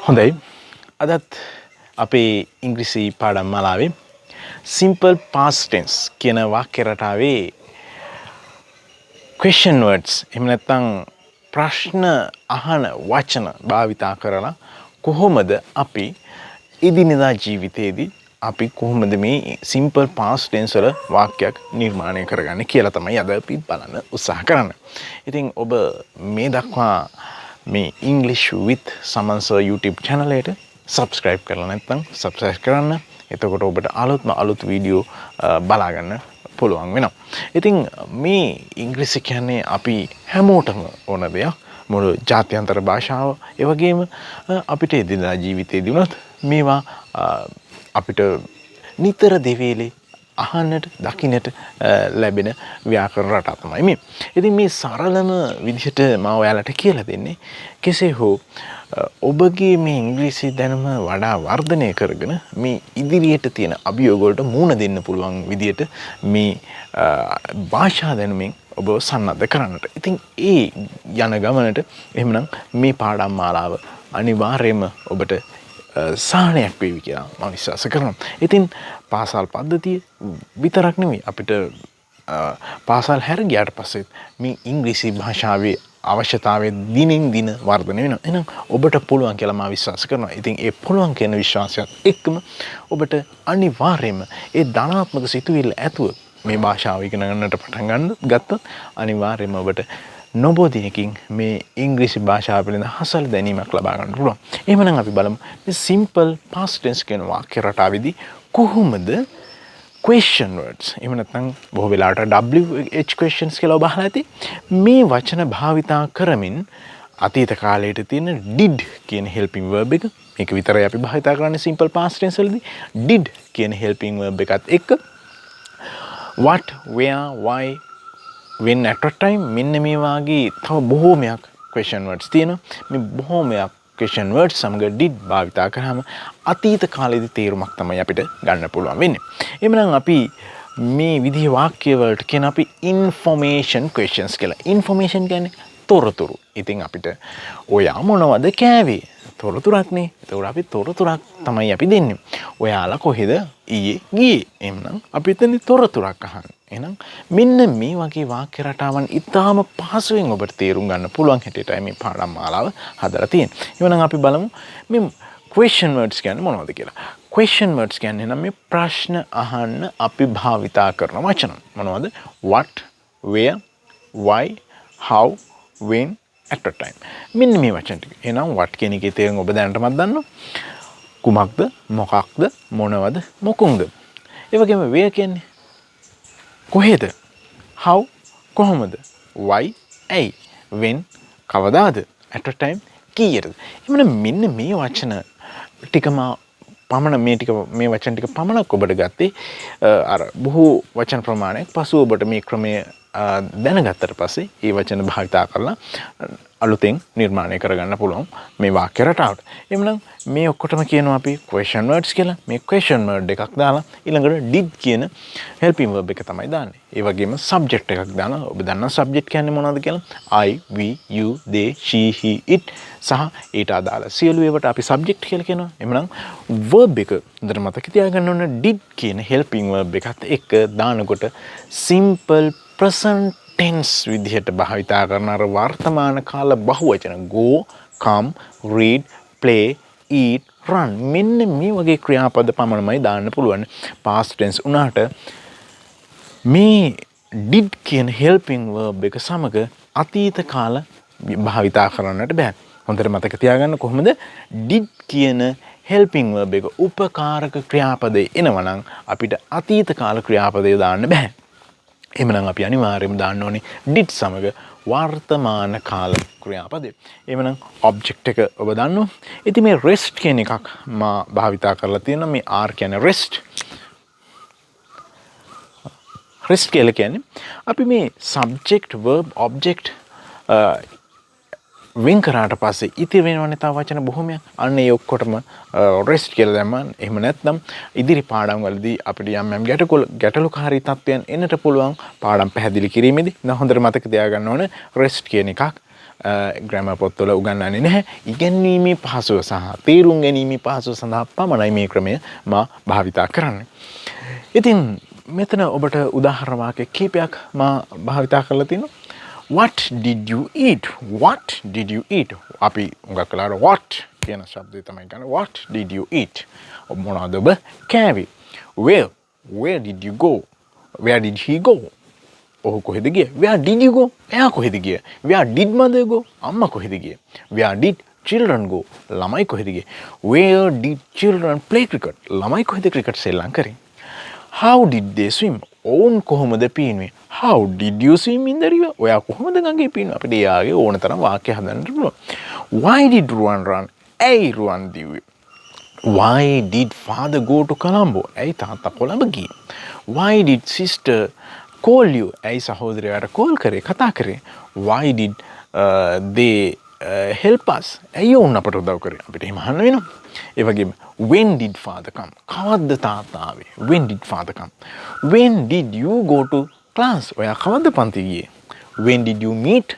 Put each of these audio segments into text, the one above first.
හොඳයි. අදත් අපේ ඉංග්‍රීසි පාඩම් මාලාවේ simple past tense කියන වාක්‍ය රටාවේ question words එහෙම නැත්නම් ප්‍රශ්න අහන වචන භාවිතා කරලා කොහොමද අපි එදිනෙදා ජීවිතයේදී අපි කොහොමද මේ simple past tense වල වාක්‍යයක් නිර්මාණය කරගන්නේ කියලා තමයි අද අපි බලන්න උත්සාහ කරන්නේ. ඉතින් ඔබ මේ දක්වා මේ English with Saman sir YouTube channel එකට subscribe කරලා නැත්නම් subscribe කරන්න. එතකොට ඔබට අලුත් වීඩියෝ බලා ගන්න පුළුවන් වෙනවා. ඉතින් මේ ඉංග්‍රීසි කියන්නේ අපි හැමෝටම ඕන දෙයක්. මුළු ජාත්‍යන්තර භාෂාව ඒ වගේම අපිට එදිනදා ජීවිතේදී වුණත් මේවා අපිට නිතර දෙවේලේ අහන්නට දකින්නට ලැබෙන ව්‍යාකරණ රටා තමයි මේ. ඉතින් මේ සරලම විදිහට මම ඔයාලට කියලා දෙන්නේ කෙසේ හෝ ඔබගේ මේ ඉංග්‍රීසි දැනුම වඩා වර්ධනය කරගෙන මේ ඉදිරියට තියෙන අභියෝග වලට මුහුණ දෙන්න පුළුවන් විදිහට මේ භාෂා දැනුමින් ඔබ සන්නද්ධ කරන්නට. ඉතින් ඒ යන ගමනට එහෙමනම් මේ පාඩම් මාලාව අනිවාර්යයෙන්ම ඔබට සාහනයක් වේවි කියලා මම විශ්වාස කරනවා. ඉතින් පාසල් පද්ධතිය විතරක් නෙවෙයි අපිට පාසල් හැර ගියාට පස්සේ මේ ඉංග්‍රීසි භාෂාවේ අවශ්‍යතාවය දිනෙන් දින වර්ධනය වෙනවා. එහෙනම් ඔබට පුළුවන් කියලා මම විශ්වාස කරනවා. ඉතින් ඒ පුළුවන් කියන විශ්වාසයත් එක්කම ඔබට අනිවාර්යයෙන්ම ඒ ධනාත්මක සිතුවිල්ල ඇතුව මේ භාෂාව ඉගෙන ගන්නට පටන් ගත්තොත් අනිවාර්යයෙන්ම ඔබට නොබෝ දිනකින් මේ ඉංග්‍රීසි භාෂාව පිළිබඳ හසල දැනීමක් ලබා ගන්න පුළුවන්. එහෙමනම් අපි බලමු මේ simple past tense කියන වාක්‍ය රටාවේදී කොහොමද question words එහෙම නැත්නම් බොහෝ වෙලාවට WH questions කියලා ඔබ අහලා ඇති. මේ වචන භාවිතා කරමින් අතීත කාලයට තියෙන did කියන helping verb එක මේක විතරයි අපි භාවිතා කරන්නේ simple past tense වලදී. did කියන helping verb එකත් එක්ක what, where, why, when at a time මෙන්න මේ වාගේ තව බොහෝමයක් question words තියෙනවා. මේ බොහෝමයක් question words සමග did භාවිතා කරාම අතීත කාලේදී තේරුමක් තමයි අපිට ගන්න පුළුවන් වෙන්නේ. එහෙනම් අපි මේ විදිහේ වාක්‍ය වලට කියන අපි information questions කියලා. information කියන්නේ තොරතුරු. ඉතින් අපිට ඔයා මොනවද කෑවේ? තොරතුරක් නේ. ඒතකොට අපි තොරතුරක් තමයි අපි දෙන්නේ. ඔයාලා කොහෙද ඊයේ ගියේ? එහෙනම් අපි එතන තොරතුරක් අහන්නේ. එහෙනම් මෙන්න මේ වගේ වාක්‍ය රටාවන් ඉතාම පහසුවෙන් ඔබට තේරුම් ගන්න පුළුවන් හැටියටයි මේ පාඩම් මාලාව හදලා තියෙන්නේ. එහෙනම් අපි බලමු මේ question words කියන්නේ මොනවද කියලා. question words කියන්නේ නම් මේ ප්‍රශ්න අහන්න අපි භාවිතා කරන වචන. මොනවද? what, where, why, how, when, at a time. මෙන්න මේ වචන ටික. එහෙනම් what කියන එකේ තේරුම ඔබ දැනටමත් දන්නවා. කුමක්ද? මොකක්ද? මොනවද? මොකුන්ද? ඒ වගේම where කියන්නේ කොහෙද? how කොහොමද? why ඇයි? when කවදාද? at a time කීයටද? එමුන මෙන්න මේ වචන ටිකම පමණ මේ වචන ටික පමණක් ඔබට ගත්තේ අර බොහෝ වචන ප්‍රමාණයක් පසු ඔබට මේ ක්‍රමය දැනගත්තට පස්සේ මේ වචන භාවිතා කරලා අලුතෙන් නිර්මාණය කරගන්න පුළුවන් මේ වාක්‍ය රටාවට. එhmenan මේ ඔක්කොටම කියනවා අපි question words කියලා. මේ question word එකක් දාලා ඊළඟට did කියන helping verb එක තමයි දාන්නේ. ඒ වගේම subject එකක් දාලා ඔබ දන්නා subject කියන්නේ මොනවද කියලා? I, we, you, they, she, he, it සහ ඊට අදාළ සියලු ඒවාට අපි subject කියලා කියනවා. එhmenan verb එක හොඳට මතක තියාගන්න ඕන did කියන helping verb එකත් එක්ක දානකොට simple present tense විදිහට භාවිතා කරන අර වර්තමාන කාල බහුවචන go, come, read, play, eat, run මෙන්න මේ වගේ ක්‍රියාපද පමණමයි දාන්න පුළුවන්. past tense උනාට මේ did කියන helping verb එක සමග අතීත කාල භාවිතා කරන්නට බෑ. හොඳට මතක තියාගන්න කොහොමද did කියන helping verb එක උපකාරක ක්‍රියාපදේ එනවනම් අපිට අතීත කාල ක්‍රියාපදේ දාන්න බෑ. එහෙනම් අපි අනිවාර්යයෙන්ම දාන්න ඕනේ did සමග වර්තමාන කාල ක්‍රියාපදේ. එහෙනම් object එක ඔබ දන්නවා. ඉතින් මේ rest කියන එකක් මා භාවිතා කරලා තියෙනවා. මේ r කියන්නේ rest. rest කියලා කියන්නේ අපි මේ subject verb object වෙන් කරාට පස්සේ ඉතිරි වෙනවනේ තව වචන බොහොමයක්. අන්න ඒ ඔක්කොටම rest කියලා දැම්මම එහෙම නැත්නම් ඉදිරි පාඩම් වලදී අපිට යම් ගැටලුකාරී තත්ත්වයන් එන්නට පුළුවන් පාඩම් පැහැදිලි කිරීමේදී. දැන් හොඳට මතක තියාගන්න ඕන rest කියන එකක් ග්‍රැමර් පොත්වල උගන්වන්නේ නැහැ. ඉගෙනීමේ පහසුව සහ තේරුම් ගැනීමේ පහසුව සඳහා පමණයි මේ ක්‍රමය මා භාවිතා කරන්නේ. ඉතින් මෙතන ඔබට උදාහරණ වාක්‍ය කීපයක් මා භාවිතා කරලා තිනවා. What did you eat? What did you eat? අපි උඟක් කලාට what කියන શબ્දය තමයි ගන්න. What did you eat? ඔබ මොනවද ඔබ කෑවේ? Where did you go? Where did he go? ඔහු කොහෙද ගියේ? Where did you go? එයා කොහෙද ගියේ? Where did mother go? අම්මා කොහෙද ගියේ? Where did children go? ළමයි කොහෙද ගියේ? Where did children play cricket? ළමයි කොහෙද ක්‍රිකට් සෙල්ලම් කරේ? How did they swim? ඔවුන් කොහොමද පීනුවේ? How did you swim in the river? ඔයා කොහොමද ගඟේ පීනුවේ? අපිට එයාගේ ඕන තරම් වාක්‍ය හදන්න පුළුවන්. Why did Ruan run? ඇයි රුවන් දිව්වේ? Why did father go to Colombo? ඇයි තාත්තා කොළඹ ගියේ? Why did sister call you? ඇයි සහෝදරයාට කෝල් කරේ කතා කරේ? Why did they help us? ඇයි ඔවුන් අපට උදව් කරේ? අපිට එහෙම අහන්න වෙනවා. ඒ වගේම when did father come? කවද්ද තාත්තා ආවේ? When did father come? When did you go to class? ඔයා කවද්ද පන්ති ගියේ? When did you meet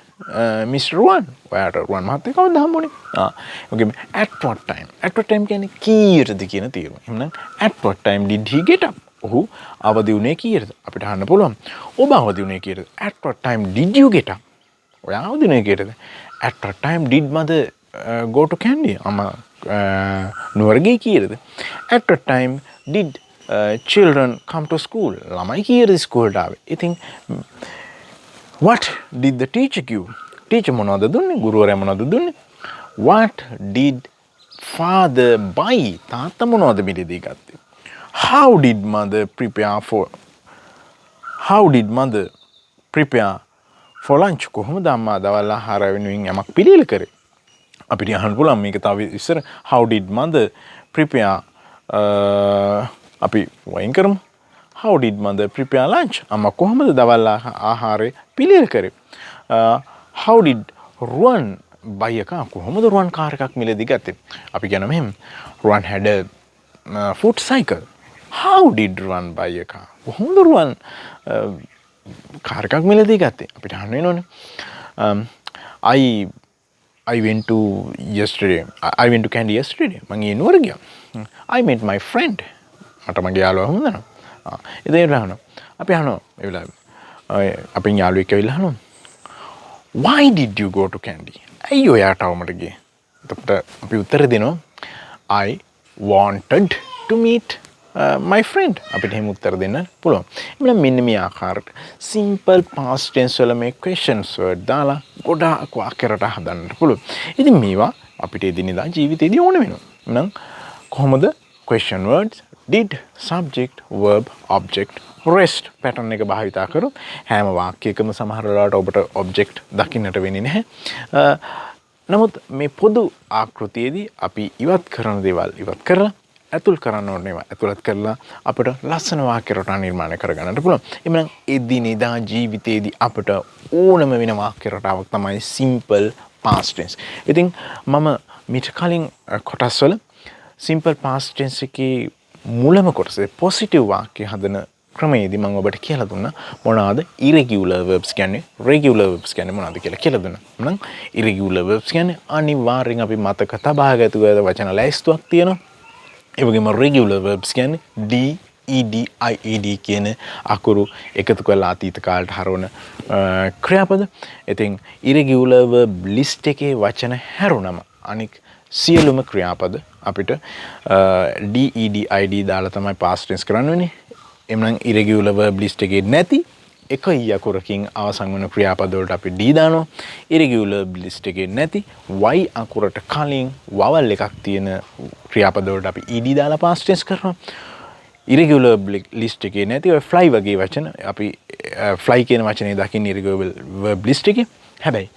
Mr. Ruan? ඔයාට රුවන් මහත්තයා කවද්ද හම්බුනේ? ඒ වගේම at what time? At what time කියන්නේ කීයටද කියන තේරුම. එහෙනම් at what time did he get up? ඔහු අවදි වුණේ කීයටද? අපිට අහන්න පුළුවන්. ඔබ අවදි වුණේ කීයටද? At what time did you get up? ඔයා අවදි වුණේ කීයටද? At what time did mother go to candy? අම්මා නුවර ගියේ කීයටද? At what time did children come to school? ළමයි කීයටද ස්කෝලට ආවේ? ඉතින් what did the teacher give? Teacher මොනවද දුන්නේ? ගුරුවරයා මොනවද දුන්නේ? What did father buy? තාත්තා මොනවද මිලදී ගත්තේ? How did mother prepare for lunch? කොහොමද අම්මා දවල් ආහාර වෙනුවෙන් යමක් පිළියෙල කරේ? අපිට අහන්න පුළුවන් මේක තව ඉස්සර how did mother prepare අපි වයින් කරමු. How did mother prepare lunch? අම්මා කොහොමද දවල් ආහාරය පිළියෙල කරේ? How did Ruan buy a car? කොහොමද රුවන් කාර් එකක් මිලදී ගත්තේ? අපි කියනවා මෙහෙම. Ruan had a foot cycle. How did Ruan buy a car? කොහොමද රුවන් කාර් එකක් මිලදී ගත්තේ? අපිට අහන්න වෙනවනේ. I went to Candy yesterday. මම ඊයේ නුවර ගියා. I met my friend. මට මගේ යාළුවා හම්බුනා. ඉතින් ඒක අහනවා. අපි අහනවා ඒ වෙලාවේ. අපේ යාළුවෙක් ඇවිල්ලා අහනවා. Why did you go to Candy? ඇයි ඔයාට අවමට ගියේ? එතකොට අපි උත්තර දෙනවා I wanted to meet my friend. අපිට එහෙම උත්තර දෙන්න පුළුවන්. එමුනම් මෙන්න මේ ආකාරයට simple past tense වල මේ questions word දාලා ගොඩාක් වාක්‍යරට හදන්න පුළුවන්. ඉතින් මේවා අපිට එදිනෙදා ජීවිතේදී ඕන වෙනවා. එහෙනම් කොහොමද question words did subject verb object rest pattern එක භාවිතා කරොත් හැම වාක්‍යයකම සමහර වෙලාවට ඔබට object දකින්නට වෙන්නේ නැහැ. නමුත් මේ පොදු ආකෘතියේදී අපි ඉවත් කරන දේවල් ඉවත් කරලා ඇතුල් කරන්න ඕනේ ඒවා ඇතුළත් කරලා අපිට ලස්සන වාක්‍ය රටා නිර්මාණය කරගන්නට පුළුවන්. එhmenan එදිනෙදා ජීවිතයේදී අපිට ඕනම වෙන වාක්‍ය රටාවක් තමයි simple past tense. ඉතින් මම මීට කලින් කොටස්වල simple past tense එකේ මුලම කොටසේ positive වාක්‍ය හදන ක්‍රමයේදී මම ඔබට කියලා දුන්නා මොනවාද irregular verbs කියන්නේ regular verbs කියන්නේ මොනවද කියලා දුන්නා. එහෙනම් irregular verbs කියන්නේ අනිවාර්යෙන් අපි මතක තබා ගත යුතු වචන ලැයිස්තුවක් තියෙනවා. ඒ වගේම regular verbs කියන්නේ d ed ied කියන අකුරු එකතු කරලා අතීත කාලයට හරවන ක්‍රියාපද. ඉතින් irregular verb list එකේ වචන හැරුණම අනික සියලුම ක්‍රියාපද අපිට d ed id දාලා තමයි past tense කරන්න වෙන්නේ. එම්නම් irregular verb list එකේ නැති එක අකුරකින් අවසන් වන ක්‍රියාපද වලට අපි d දානවා. irregular list එකේ නැති y අකුරට කලින් vowel එකක් තියෙන ක්‍රියාපද වලට අපි ed දාලා past tense කරනවා. irregular list එකේ නැති ඔය fly වගේ වචන අපි fly කියන වචනේ දකින්නේ irregular verb list එකේ. හැබැයි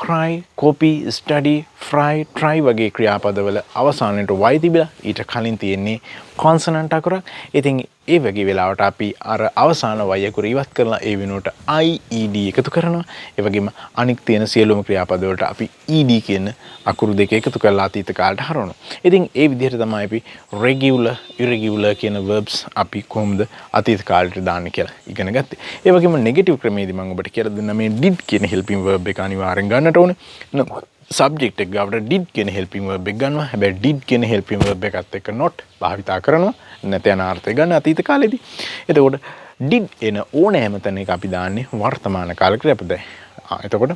cry, copy, study, fry, try වගේ ක්‍රියාපදවල අවසානයේට y තිබිලා ඊට කලින් තියෙන්නේ consonant අකුරක්. ඉතින් ඒ වගේ වෙලාවට අපි අර අවසාන y අකුර ඉවත් කරලා ඒ වෙනුවට IED එකතු කරනවා. ඒ වගේම අනික් තියෙන සියලුම ක්‍රියාපද වලට අපි ED කියන අකුරු දෙක එකතු කරලා අතීත කාලයට හරවනවා. ඉතින් ඒ විදිහට තමයි අපි regular, irregular කියන verbs අපි කොහොමද අතීත කාලයට දාන්නේ කියලා ඉගෙන ගත්තේ. ඒ වගේම negative ක්‍රමයේදී මම ඔබට කියලා දුන්නා මේ did කියන helping verb එක අනිවාර්යෙන් ගන්නට ඕනේ. subject එක ගාවට did කියන helping verb එක ගන්නවා. හැබැයි did කියන helping verb එකත් එක්ක not භාවිතා කරනවා. නැත්නම් යන අර්ථය ගන්න අතීත කාලෙදී. එතකොට did එන ඕනෑම තැනක අපි දාන්නේ වර්තමාන කාල ක්‍රියාපදයි. එතකොට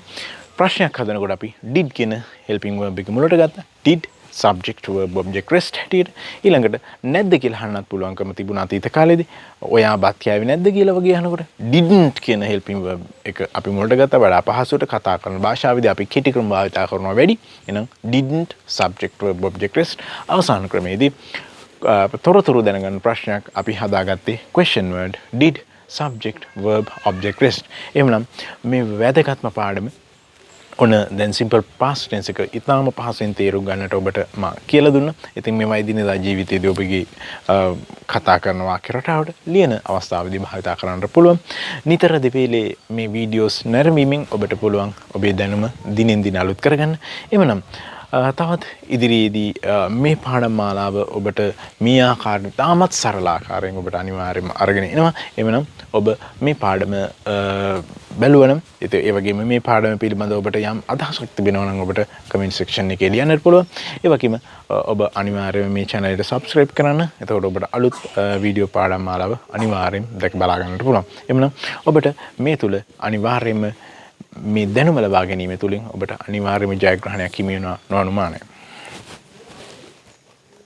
ප්‍රශ්නයක් හදනකොට අපි did කියන helping verb එක මුලට ගත්තා. did subject verb object rest හැටියට. ඊළඟට නැද්ද කියලා අහන්නත් පුළුවන්කම තිබුණා අතීත කාලෙදී. ඔයා බත් කෑවේ නැද්ද කියලා වගේ අහනකොට didn't කියන helping verb එක අපි මුලට ගත්තා. වඩා පහසුවට කතා කරන භාෂාවේදී අපි කෙටි ක්‍රම භාවිත කරනවා වැඩි. එහෙනම් didn't subject verb object rest අවසාන ක්‍රමයේදී තොරතුරු දැනගන්න ප්‍රශ්නයක් අපි හදාගත්තේ question word did subject verb object rest. එහෙනම් මේ වැදගත්ම පාඩම ඔන්න දැන් simple past tense එක ඉතාම පහසුවෙන් තේරුම් ගන්නට ඔබට මා කියලා දුන්නා. ඉතින් මේවා එදිනෙදා ජීවිතයේදී ඔබගේ කතා කරන වාක්‍ය රටාවට ලියන අවස්ථාවේදී භාවිත කරන්නට පුළුවන්. නිතර දෙපෙළේ මේ වීඩියෝස් නැරඹීමෙන් ඔබට පුළුවන් ඔබේ දැනුම දිනෙන් දින අලුත් කරගන්න. එමනම් තවත් ඉදිරියේදී මේ පාඩම් මාලාව ඔබට මේ ආකාරයෙන් තාමත් සරල ආකාරයෙන් ඔබට අනිවාර්යයෙන්ම අරගෙන එනවා. එමනම් ඔබ මේ පාඩම බැලුවනම් ඒ වගේම මේ පාඩම පිළිබඳව ඔබට යම් අදහසක් තිබෙනවා නම් ඔබට කමෙන්ට් සෙක්ෂන් එකේ ලියන්නත් පුළුවන්. ඒ වගේම ඔබ අනිවාර්යයෙන්ම මේ channel එකට subscribe කරන්න. එතකොට ඔබට අලුත් වීඩියෝ පාඩම් මාලාව අනිවාර්යයෙන් දැක බලා ගන්නට පුළුවන්. එමනම් ඔබට මේ තුල අනිවාර්යයෙන්ම මේ දැනුම ලබා ගැනීම තුළින් ඔබට අනිවාර්යයෙන්ම ජයග්‍රහණයක් හිමි වෙනවා නොඅනුමානයි.